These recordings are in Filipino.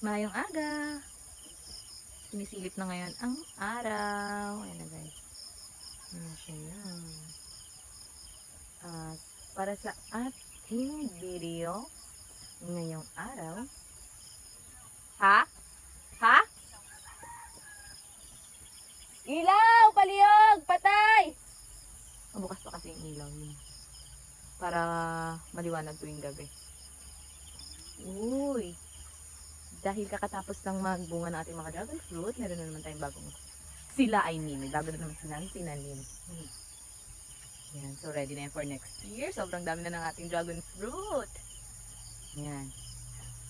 Mayong aga. Sinisilip na ngayon ang araw. Ayan na guys. Siya yan. Para sa ating video ngayong araw. Ha? Ha? Ilaw! Paliyog! Patay! Bukas pa kasi yung ilaw yun. Para maliwanag tuwing gabi. Uy! Dahil kakatapos lang magbunga ng ating mga dragon fruit, meron na naman tayong bagong may bago na naman silang tinanim. Yan, so ready na yan for next year. Sobrang dami na ng ating dragon fruit. Yan.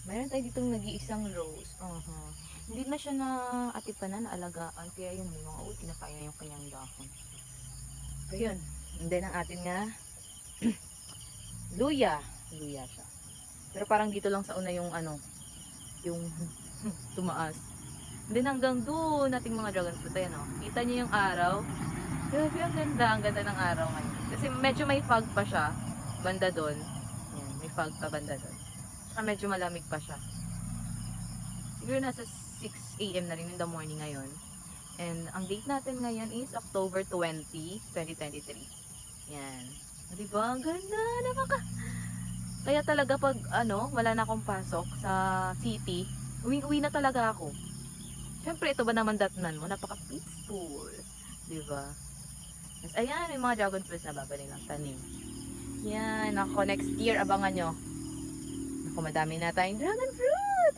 Mayroon tayo ditong nag-iisang rose. Hindi na siya na atipanan, naalagaan. Kaya yun, may mga kinakain na yung kanyang dahon. So yun. And then ang atin nga, luya. Luya siya. Pero parang dito lang sa una yung yung tumaas. Then hanggang doon nating mga dragon fruit, ayan o. Kita niyo yung araw. Grabe, ang ganda ng araw ngayon. Kasi medyo may fog pa siya, banda doon. Ayan, may fog pa banda doon. Saka medyo malamig pa siya. Siguro nasa 6 AM na rin in the morning ngayon. And ang date natin ngayon is October 20, 2023. Yan. Diba? Ang ganda. Kaya talaga pag wala na akong pasok sa city, uwi na talaga ako. Siyempre, ito ba naman datnan mo? Napaka-peaceful. Diba? Yes, ayan, may mga dragon fruit na babalik ng tanim. Yan, ako next year, abangan nyo. Ako, madami na tayong dragon fruit.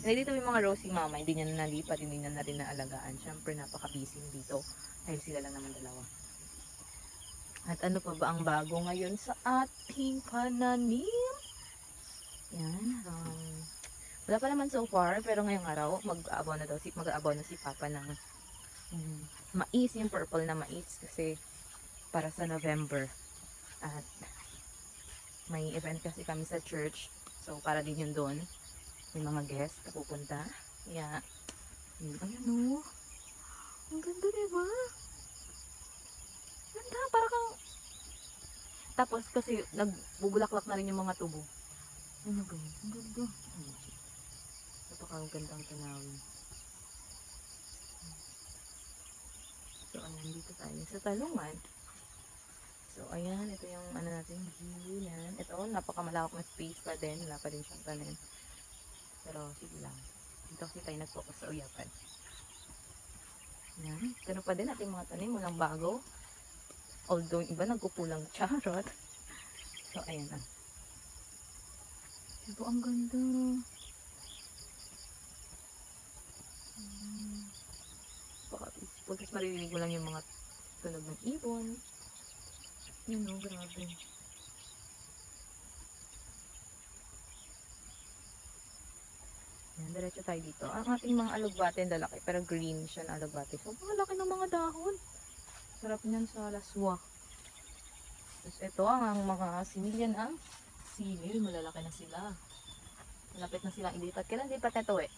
And dito may mga rosy mama, hindi niya na nalipat, hindi niya na rin naalagaan. Siyempre, napaka-busy dito. Dahil sila lang naman dalawa. At ano pa ba ang bago ngayon sa ating pananim? Yan. Wala pa naman so far, pero ngayong araw, mag-aabaw na si Papa ng mais, yung purple na mais, kasi para sa November. At may event kasi kami sa church, so para din yun doon. May mga guests na pupunta. Kaya, ayan o. Ang ganda, diba? Ganda, para kang... Tapos kasi nagbubulaklak na rin yung mga tubo. Ano guys? Ang ganda. Napakagandang tanawin. So ayan, dito tayo sa talungan. So ayan, ito yung natin view yan. Ito, napakamalawak na space pa din. Wala pa din siyang tanim. Pero sige lang. Dito kasi tayo nag-focus sa uyapan. Yan. Pero pa din ating mga tanim, walang bago. Although yung iba nagkukulang charot. So ayan na. Ito ang ganda. Pagka-peaceful. Tapos maririnig mo lang yung mga tunog ng ibon. Yun o, grabe. Yan, diretso tayo dito. Ang ating mga alugbate, lalaki. Pero green siya na alugbate. So, malaki ng mga dahon. Sarap niyan sa laswa. Tapos ito ang mga similyan ang simil. Malalaki na sila. Malapit na silang ilipat. Kailan lipat na ito eh?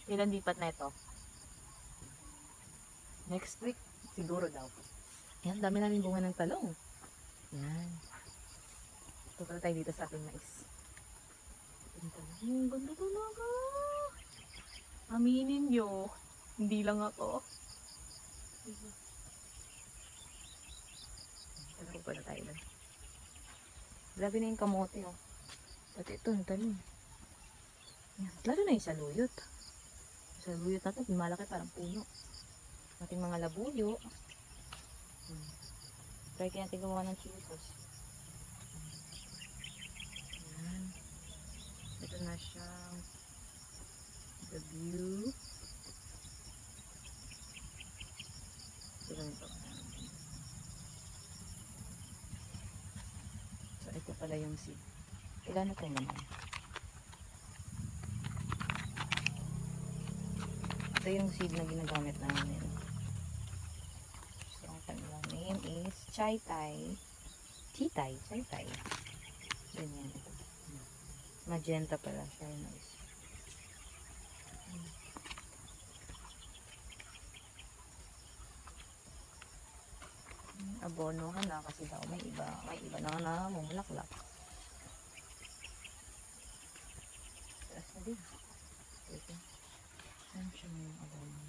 Kailan lipat na ito? Next week? Siguro daw. Yan, dami namin bunga ng talong. Yan. Tutal tayo dito sa ating mais. Ang ganda talaga. Aminin nyo. Hindi lang ako. Talaga pala tayo lang. Grabe na yung kamote oh. Pati ito, ang talong. Lalo na yung saluyot. Saluyot natin, malaki parang puno. Ating mga labuyo. Try kaya natin gumawa ng chili sauce. Ayan. Ito na siya. The view. So, ganito. So, ito pala yung seed. Ilan na ito naman? Ito yung seed na ginagamit namin. So, ang kanilang name is Chai Tai. Chai Tai. Ganyan. Magenta pala siya. Nice. Abonohan na kasi daw may iba na mumulaklak. Tapos na din. Ito. Saan siya yung abono?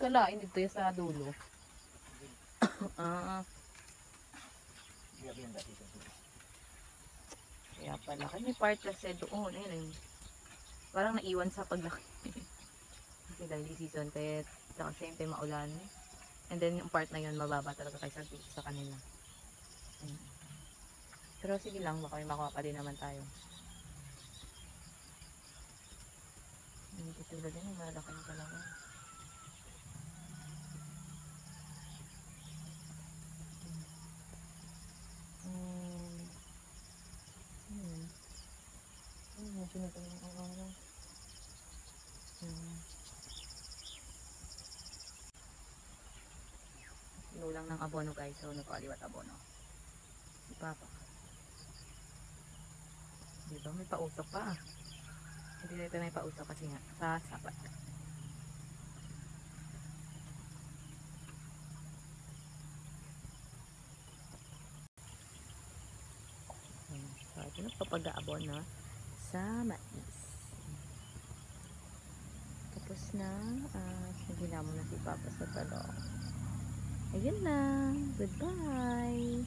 Kalain dito yung sa dulo. Ah, kaya pala. Kasi may part kasi doon. Ayun, parang naiwan sa paglaki. Kasi dahil season kaya sa same time maulan. And then yung part na yun mababa talaga kaysa sa kanila. Ayun. Pero sige lang, baka may makuha pa din naman tayo. Hindi tulad yun, malaki na talaga. Medyo na tayo ang araw. Lulang ng abono guys, so nagkaliwat abono. Si Papa. Diba may pausok pa. Hindi dito may pausok kasi nga sa sapat. So ito nagpapag-aabon na sa mais. Tapos na, nagila mo na si Papa sa talong. Ayun na, goodbye.